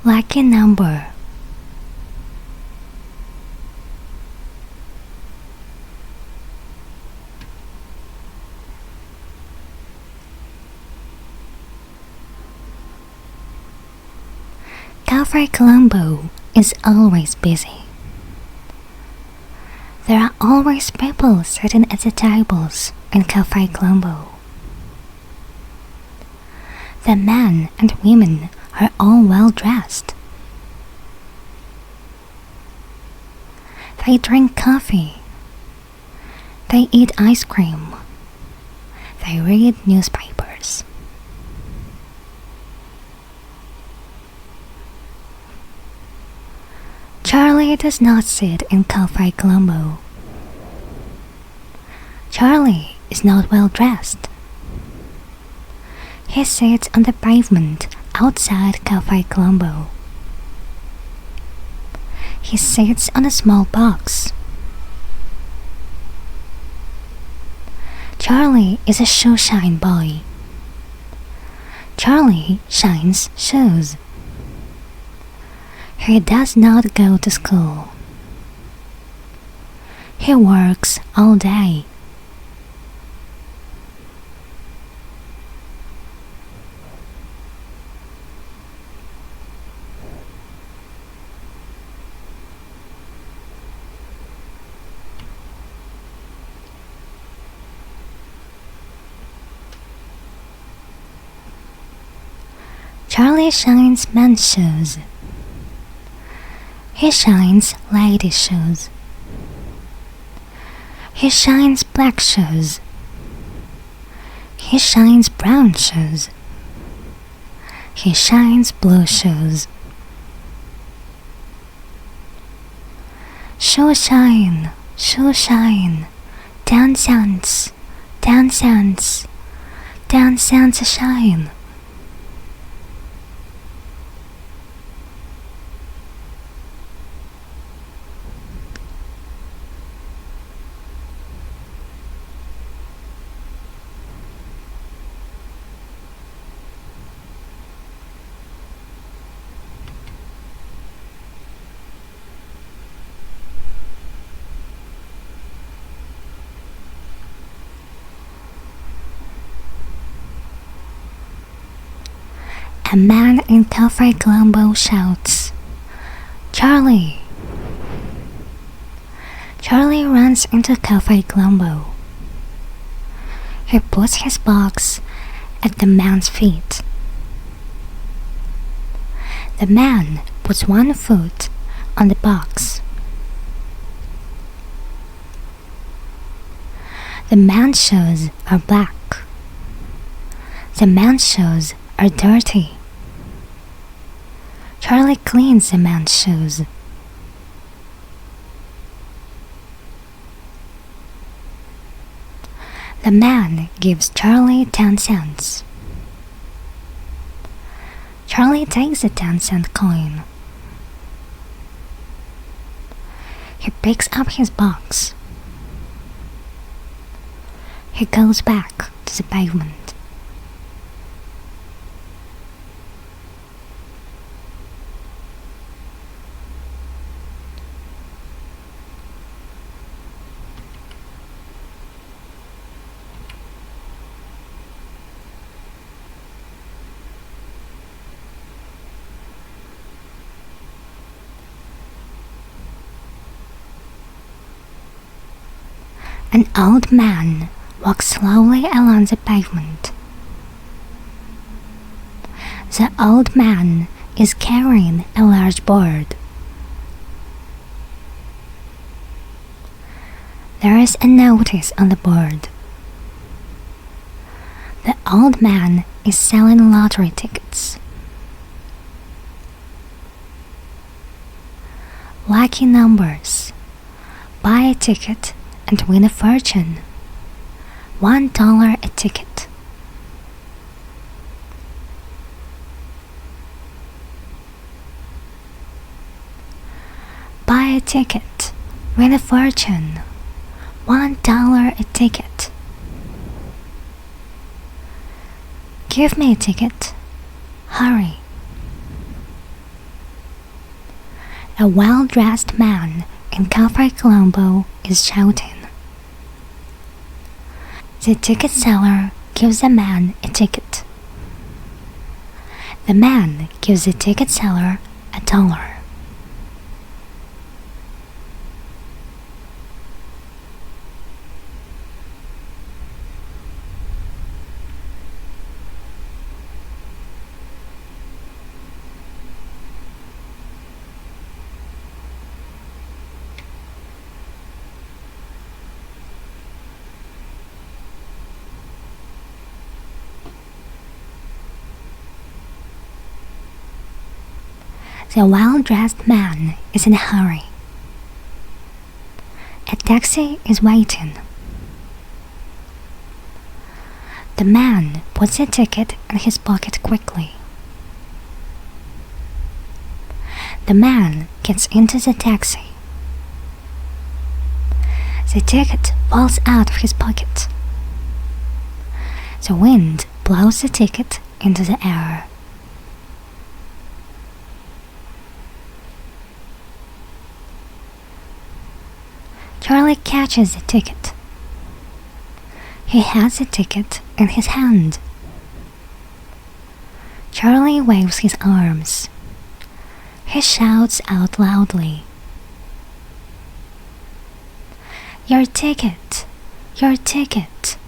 Lucky number. Cafe Colombo is always busy. There are always people sitting at the tables in Cafe Colombo. The men and women are all well dressed. They drink coffee. They eat ice cream. They read newspapers. Charlie does not sit in Cafe Colombo. Charlie is not well dressed. He sits on the pavement outside Cafe Colombo. He sits on a small box. Charlie is a shoe-shine boy. Charlie shines shoes. He does not go to school. He works all day. Charlie shines men's shoes. He shines ladies' shoes. He shines black shoes. He shines brown shoes. He shines blue shoes. Shoe shine, shoe shine, 10 cents, 10 cents, 10 cents a shine. A man in Cafe Colombo shouts, "Charlie!" Charlie runs into Cafe Colombo. He puts his box at the man's feet. The man puts one foot on the box. The man's shoes are black. The man's shoes are dirty. Charlie cleans the man's shoes. The man gives Charlie 10 cents. Charlie takes the 10-cent coin. He picks up his box. He goes back to the pavement. An old man walks slowly along the pavement. The old man is carrying a large board. There is a notice on the board. The old man is selling lottery tickets. Lucky numbers. Buy a ticket and win a fortune. $1 a ticket. Buy a ticket, win a fortune. $1 a ticket. Give me a ticket. Hurry. A well-dressed man in Cafe Colombo is shouting. The ticket seller gives the man a ticket. The man gives the ticket seller $1. The well-dressed man is in a hurry. A taxi is waiting. The man puts the ticket in his pocket quickly. The man gets into the taxi. The ticket falls out of his pocket. The wind blows the ticket into the air. Charlie catches the ticket. He has the ticket in his hand. Charlie waves his arms. He shouts out loudly. Your ticket! Your ticket!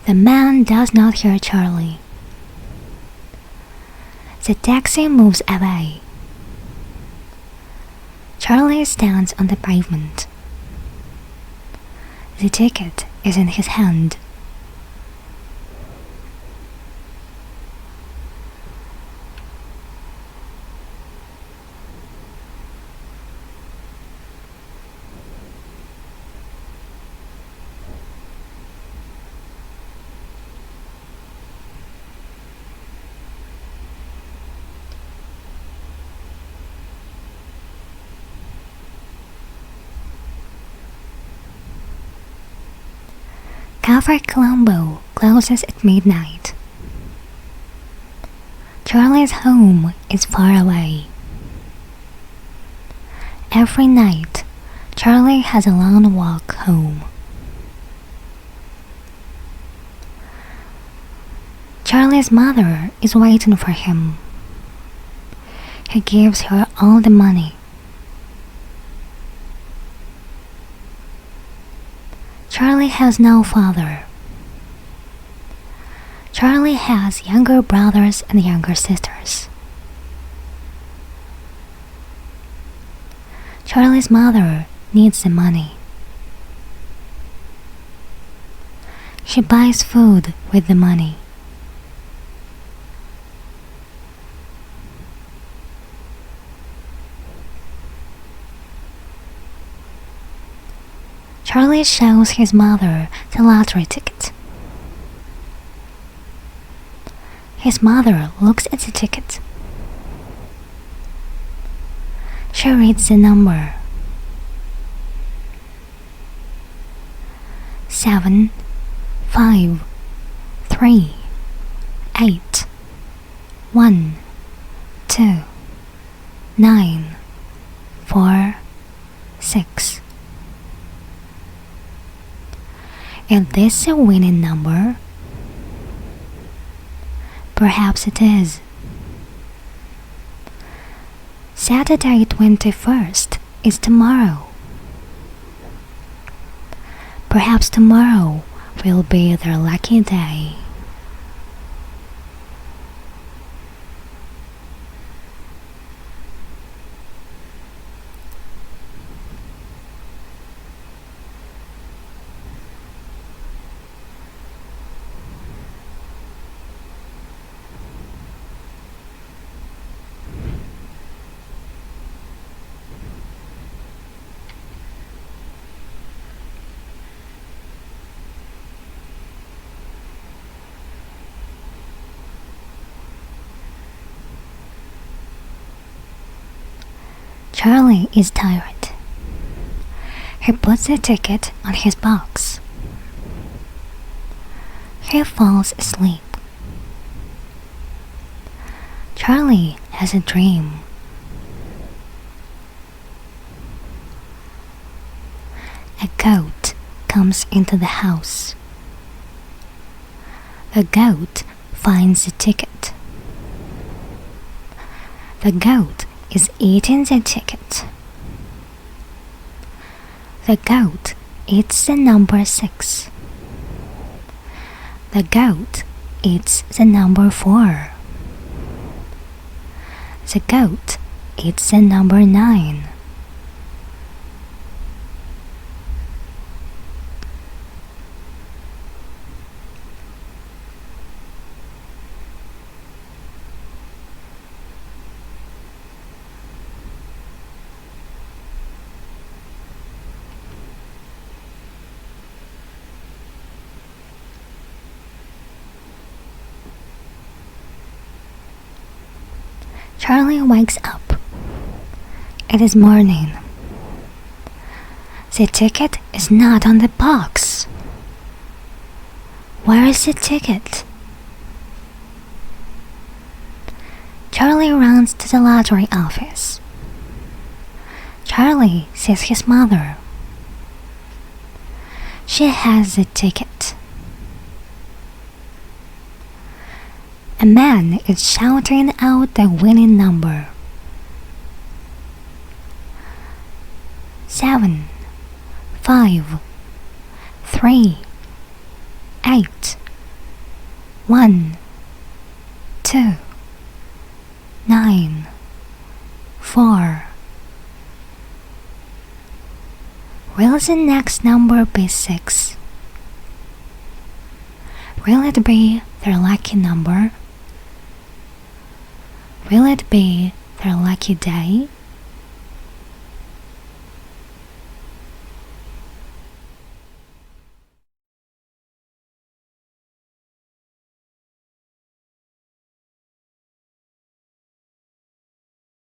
The man does not hear Charlie. The taxi moves away. Charlie stands on the pavement. The ticket is in his hand. Cafe Colombo closes at midnight. Charlie's home is far away. Every night, Charlie has a long walk home. Charlie's mother is waiting for him. He gives her all the money. Charlie has no father. Charlie has younger brothers and younger sisters. Charlie's mother needs the money. She buys food with the money. Charlie shows his mother the lottery ticket. His mother looks at the ticket. She reads the number 7, 5, 3, 8, 1, 2, 9, 4, 6. Is this a winning number? Perhaps it is. Saturday 21st is tomorrow. Perhaps tomorrow will be their lucky day. Charlie is tired. He puts the ticket on his box. He falls asleep. Charlie has a dream. A goat comes into the house. The goat finds the ticket. The goat is eating the ticket. The goat eats the number 6. The goat eats the number 4. The goat eats the number 9. Charlie wakes up. It is morning. The ticket is not on the box. Where is the ticket? Charlie runs to the lottery office. Charlie sees his mother. She has the ticket. A man is shouting out the winning number. 7, 5, 3, 8, 1, 2, 9, 4. Will the next number be 6? Will it be their lucky number? Will it be their lucky day?